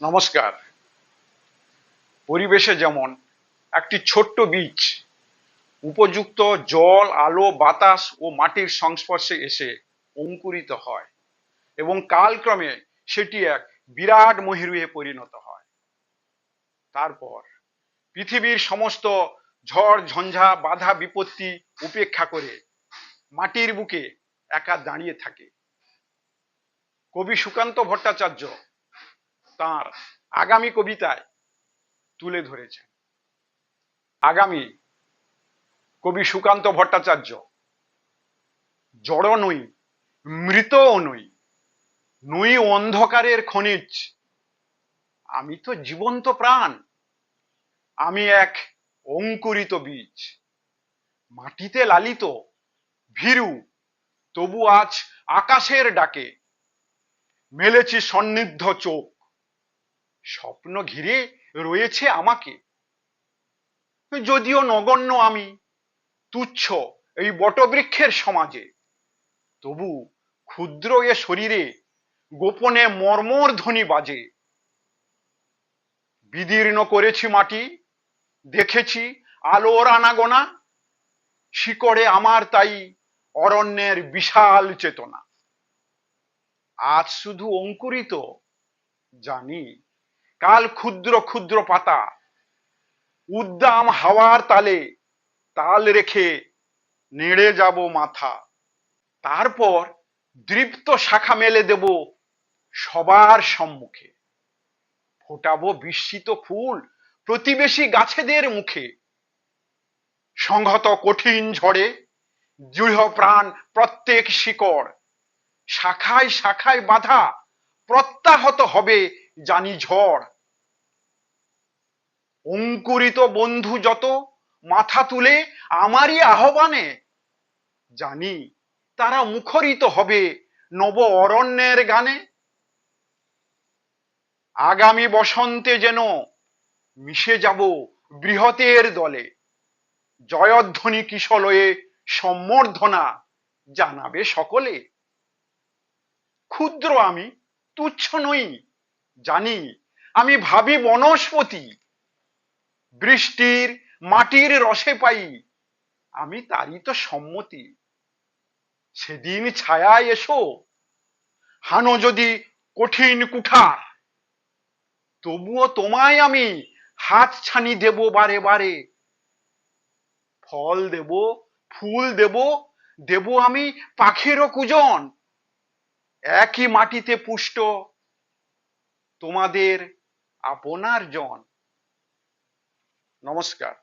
নমস্কার। পরিবেশে যেমন একটি ছোট্ট বীজ উপযুক্ত জল, আলো, বাতাস ও মাটির সংস্পর্শে এসে অঙ্কুরিত হয় এবং কালক্রমে সেটি এক বিরাট মহিরুহে পরিণত হয়। তারপর পৃথিবীর সমস্ত ঝড় ঝঞ্ঝা বাধা বিপত্তি উপেক্ষা করে মাটির বুকে একা দাঁড়িয়ে থাকে। কবি সুকান্ত ভট্টাচার্য তাঁর আগামী কবিতায় তুলে ধরেছেন। আগামী কবি সুকান্ত ভট্টাচার্য, জড় নই, মৃতও নই, নই অন্ধকারের খনিজ, আমি তো জীবন্ত প্রাণ, আমি এক অঙ্কুরিত বীজ, মাটিতে লালিত, ভীরু, তবু আজ আকাশের ডাকে মেলেছি সন্নিগ্ধ চোখ, স্বপ্ন ঘিরে রয়েছে আমাকে। যদিও নগণ্য আমি, তুচ্ছ এই বটবৃক্ষের সমাজে, তবু ক্ষুদ্র এ শরীরে গোপনে মর্মর ধ্বনি বাজে। বিদীর্ণ করেছি মাটি, দেখেছি আলোর আনাগোনা, শিকড়ে আমার তাই অরণ্যের বিশাল চেতনা। আজ শুধু অঙ্কুরিত, জানি কাল ক্ষুদ্র ক্ষুদ্র পাতা উদ্দাম হাওয়ার তালে তাল রেখে নেড়ে যাব মাথা। তারপর দৃপ্ত শাখা মেলে দেব সবার সম্মুখে, ফোটাবো বিস্মিত ফুল প্রতিবেশী গাছেদের মুখে। সংহত কঠিন ঝড়ে দৃঢ় প্রাণ প্রত্যেক শিকড়, শাখায় শাখায় বাধা প্রত্যাহত হবে জানি ঝড়। অঙ্কুরিত বন্ধু যত মাথা তুলে আমারই আহ্বানে, জানি তারা মুখরিত হবে নব অরণ্যের গানে। আগামী বসন্তে যেন মিশে যাব বৃহতের দলে, জয়ধ্বনি কিশলয়ে সম্বর্ধনা জানাবে সকলে। ক্ষুদ্র আমি, তুচ্ছ নই, জানি আমি ভাবি বনস্পতি, বৃষ্টির মাটির রসে পাই আমি তারই তো সম্মতি। সেদিন ছায়ায় এসো, হানো যদি কঠিন কুঠার, তবুও তোমায় আমি হাত ছানি দেব বারে বারে। ফল দেব, ফুল দেব, দেব আমি পাখিরও কুজন, একই মাটিতে পুষ্ট তোমাদের আপনার জন। নমস্কার।